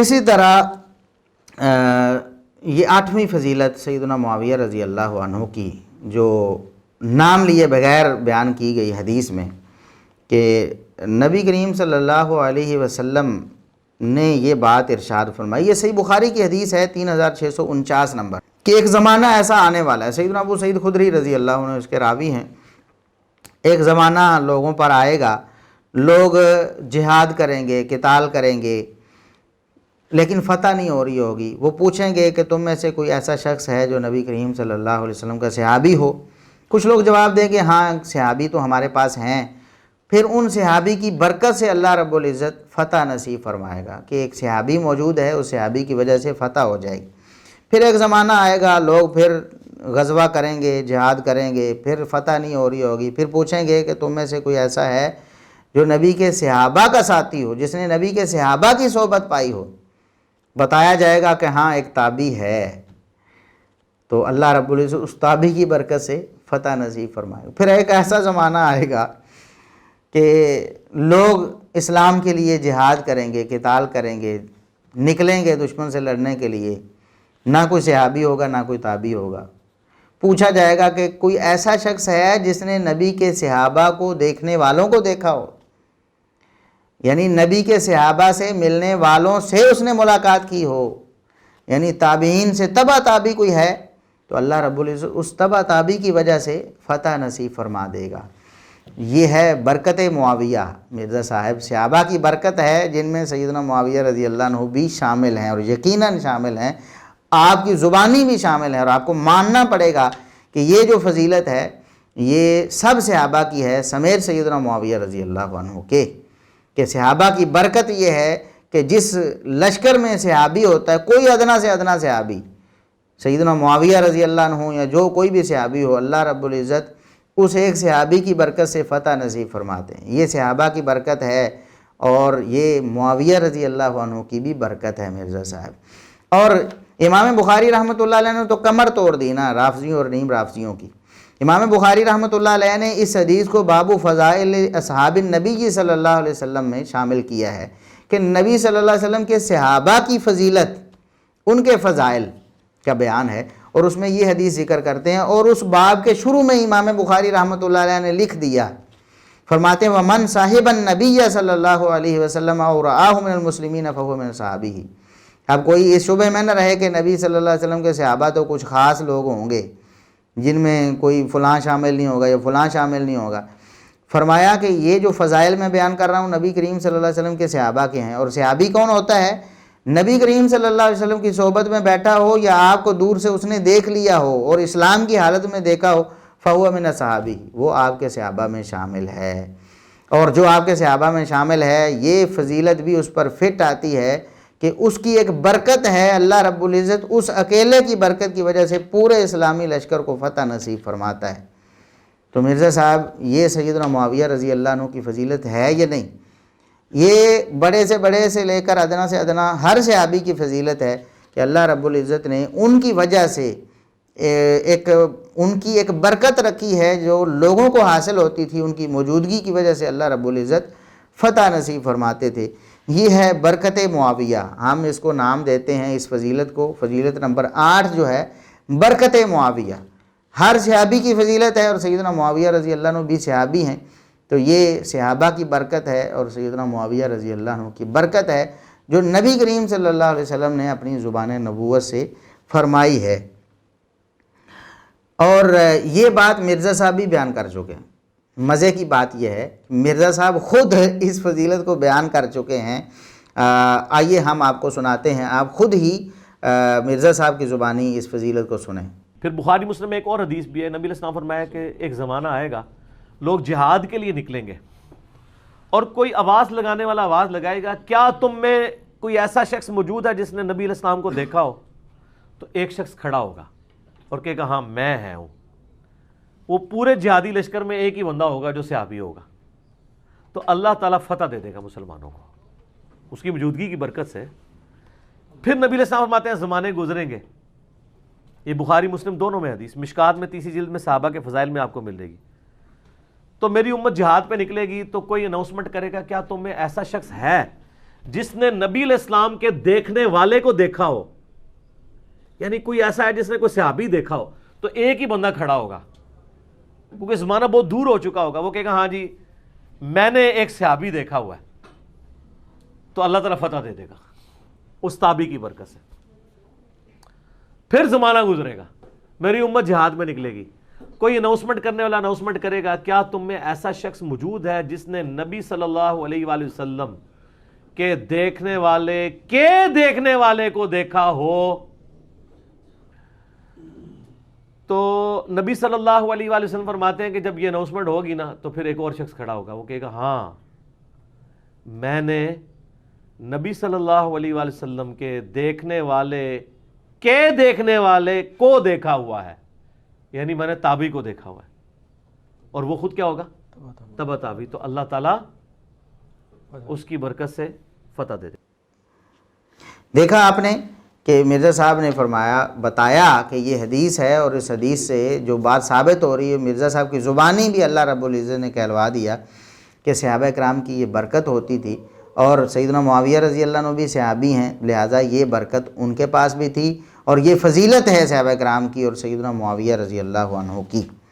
اسی طرح یہ 8ویں فضیلت سیدنا معاویہ رضی اللہ عنہ کی جو نام لیے بغیر بیان کی گئی حدیث میں کہ نبی کریم صلی اللہ علیہ وسلم نے یہ بات ارشاد فرمائی، یہ صحیح بخاری کی حدیث ہے 3649 نمبر، کہ ایک زمانہ ایسا آنے والا ہے، سیدنا ابو سعید خدری رضی اللہ عنہ اس کے راوی ہیں، ایک زمانہ لوگوں پر آئے گا، لوگ جہاد کریں گے، قتال کریں گے، لیکن فتح نہیں ہو رہی ہوگی۔ وہ پوچھیں گے کہ تم میں سے کوئی ایسا شخص ہے جو نبی کریم صلی اللہ علیہ وسلم کا صحابی ہو؟ کچھ لوگ جواب دیں گے ہاں صحابی تو ہمارے پاس ہیں۔ پھر ان صحابی کی برکت سے اللہ رب العزت فتح نصیب فرمائے گا کہ ایک صحابی موجود ہے، اس صحابی کی وجہ سے فتح ہو جائے گی۔ پھر ایک زمانہ آئے گا، لوگ پھر غزوہ کریں گے، جہاد کریں گے، پھر فتح نہیں ہو رہی ہوگی، پھر پوچھیں گے کہ تم میں سے کوئی ایسا ہے جو نبی کے صحابہ کا ساتھی ہو، جس نے نبی کے صحابہ کی صحبت پائی ہو؟ بتایا جائے گا کہ ہاں ایک تابعی ہے، تو اللہ رب العزت اس تابعی کی برکت سے فتح نصیب فرمائے گا۔ پھر ایک ایسا زمانہ آئے گا کہ لوگ اسلام کے لیے جہاد کریں گے، قتال کریں گے، نکلیں گے دشمن سے لڑنے کے لیے، نہ کوئی صحابی ہوگا نہ کوئی تابعی ہوگا۔ پوچھا جائے گا کہ کوئی ایسا شخص ہے جس نے نبی کے صحابہ کو دیکھنے والوں کو دیکھا ہو، یعنی نبی کے صحابہ سے ملنے والوں سے اس نے ملاقات کی ہو، یعنی تابعین سے تبع تابعی کوئی ہے، تو اللہ رب العزت اس تبع تابعی کی وجہ سے فتح نصیب فرما دے گا۔ یہ ہے برکت معاویہ مرزا صاحب، صحابہ کی برکت ہے جن میں سیدنا معاویہ رضی اللہ عنہ بھی شامل ہیں، اور یقیناً شامل ہیں، آپ کی زبانی بھی شامل ہے، اور آپ کو ماننا پڑے گا کہ یہ جو فضیلت ہے یہ سب صحابہ کی ہے سمیت سیدنا معاویہ رضی اللہ عنہ کے، کہ صحابہ کی برکت یہ ہے کہ جس لشکر میں صحابی ہوتا ہے، کوئی ادنا سے ادنا صحابی، سیدنا معاویہ رضی اللہ عنہ یا جو کوئی بھی صحابی ہو، اللہ رب العزت اس ایک صحابی کی برکت سے فتح نصیب فرماتے ہیں۔ یہ صحابہ کی برکت ہے، اور یہ معاویہ رضی اللہ عنہ کی بھی برکت ہے مرزا صاحب۔ اور امام بخاری رحمۃ اللہ علیہ نے تو کمر توڑ دی نا رافضیوں اور نیم رافضیوں کی۔ امام بخاری رحمۃ اللہ علیہ نے اس حدیث کو باب فضائل اصحاب النبی صلی اللہ علیہ وسلم میں شامل کیا ہے کہ نبی صلی اللہ علیہ وسلم کے صحابہ کی فضیلت، ان کے فضائل کا بیان ہے، اور اس میں یہ حدیث ذکر کرتے ہیں، اور اس باب کے شروع میں امام بخاری رحمۃ اللہ علیہ نے لکھ دیا، فرماتے ہیں وَمَنْ صَاحِبَ النَّبِيَّ صلی اللہ علیہ وسلم أَوْ رَآهُ مِنَ الْمُسْلِمِينَ فَهُوَ مِنْ صَحَابِهِ۔ اب کوئی اس شبہ میں نہ رہے کہ نبی صلی اللہ علیہ وسلم کے صحابہ تو کچھ خاص لوگ ہوں گے جن میں کوئی فلاں شامل نہیں ہوگا یا فلاں شامل نہیں ہوگا۔ فرمایا کہ یہ جو فضائل میں بیان کر رہا ہوں نبی کریم صلی اللہ علیہ وسلم کے صحابہ کے ہیں، اور صحابی کون ہوتا ہے؟ نبی کریم صلی اللہ علیہ وسلم کی صحبت میں بیٹھا ہو، یا آپ کو دور سے اس نے دیکھ لیا ہو اور اسلام کی حالت میں دیکھا ہو، فَهُوَ مِنَ الصَّحَابِيِّ، وہ آپ کے صحابہ میں شامل ہے۔ اور جو آپ کے صحابہ میں شامل ہے، یہ فضیلت بھی اس پر فٹ آتی ہے کہ اس کی ایک برکت ہے، اللہ رب العزت اس اکیلے کی برکت کی وجہ سے پورے اسلامی لشکر کو فتح نصیب فرماتا ہے۔ تو مرزا صاحب یہ سیدنا معاویہ رضی اللہ عنہ کی فضیلت ہے یا نہیں؟ یہ بڑے سے لے کر ادنا سے ادنا ہر صحابی کی فضیلت ہے کہ اللہ رب العزت نے ان کی وجہ سے ان کی ایک برکت رکھی ہے جو لوگوں کو حاصل ہوتی تھی، ان کی موجودگی کی وجہ سے اللہ رب العزت فتح نصیب فرماتے تھے۔ یہ ہے برکت معاویہ، ہم اس کو نام دیتے ہیں اس فضیلت کو، فضیلت نمبر 8 جو ہے برکت معاویہ۔ ہر صحابی کی فضیلت ہے، اور سیدنا معاویہ رضی اللہ عنہ بھی صحابی ہیں، تو یہ صحابہ کی برکت ہے اور سیدنا معاویہ رضی اللہ عنہ کی برکت ہے جو نبی کریم صلی اللہ علیہ وسلم نے اپنی زبان نبوت سے فرمائی ہے۔ اور یہ بات مرزا صاحب بھی بیان کر چکے ہیں۔ مزے کی بات یہ ہے مرزا صاحب خود اس فضیلت کو بیان کر چکے ہیں۔ آئیے ہم آپ کو سناتے ہیں، آپ خود ہی مرزا صاحب کی زبانی اس فضیلت کو سنیں۔ پھر بخاری مسلم میں ایک اور حدیث بھی ہے، نبی علیہ السلام فرمایا کہ ایک زمانہ آئے گا، لوگ جہاد کے لیے نکلیں گے، اور کوئی آواز لگانے والا آواز لگائے گا، کیا تم میں کوئی ایسا شخص موجود ہے جس نے نبی علیہ السلام کو دیکھا ہو؟ تو ایک شخص کھڑا ہوگا اور کہے گا ہاں میں ہوں۔ وہ پورے جہادی لشکر میں ایک ہی بندہ ہوگا جو صحابی ہوگا، تو اللہ تعالیٰ فتح دے دے گا مسلمانوں کو اس کی موجودگی کی برکت سے۔ پھر نبی علیہ السلام فرماتے ہیں زمانے گزریں گے، یہ بخاری مسلم دونوں میں حدیث، مشکات میں 30 جلد میں صحابہ کے فضائل میں آپ کو مل جائے گی۔ تو میری امت جہاد پہ نکلے گی تو کوئی اناؤنسمنٹ کرے گا کیا تم میں ایسا شخص ہے جس نے نبی علیہ السلام کے دیکھنے والے کو دیکھا ہو، یعنی کوئی ایسا ہے جس نے کوئی صحابی دیکھا ہو، تو ایک ہی بندہ کھڑا ہوگا کیونکہ زمانہ بہت دور ہو چکا ہوگا، وہ کہے گا ہاں جی میں نے ایک صحابی دیکھا ہوا ہے، تو اللہ تعالیٰ فتح دے دے گا اس تابعی کی برکت سے۔ پھر زمانہ گزرے گا، میری امت جہاد میں نکلے گی، کوئی اناؤنسمنٹ کرنے والا اناؤنسمنٹ کرے گا، کیا تم میں ایسا شخص موجود ہے جس نے نبی صلی اللہ علیہ وآلہ وسلم کے دیکھنے والے کو دیکھا ہو؟ تو نبی صلی اللہ علیہ وآلہ وسلم فرماتے ہیں کہ جب یہ اناؤنسمنٹ ہوگی نا تو پھر ایک اور شخص کھڑا ہوگا، وہ کہے گا ہاں میں نے نبی صلی اللہ علیہ وآلہ وسلم کے دیکھنے والے کو دیکھا ہوا ہے، یعنی میں نے تابعی کو دیکھا ہوا ہے، اور وہ خود کیا ہوگا؟ تبع تابعی، تو اللہ تعالیٰ اس کی برکت سے فتح دے دے۔ دیکھا آپ نے کہ مرزا صاحب نے بتایا کہ یہ حدیث ہے، اور اس حدیث سے جو بات ثابت ہو رہی ہے، مرزا صاحب کی زبانی بھی اللہ رب العزت نے کہلوا دیا کہ صحابہ کرام کی یہ برکت ہوتی تھی، اور سیدنا معاویہ رضی اللہ عنہ بھی صحابی ہیں، لہٰذا یہ برکت ان کے پاس بھی تھی، اور یہ فضیلت ہے صحابہ کرام کی اور سیدنا معاویہ رضی اللہ عنہ کی۔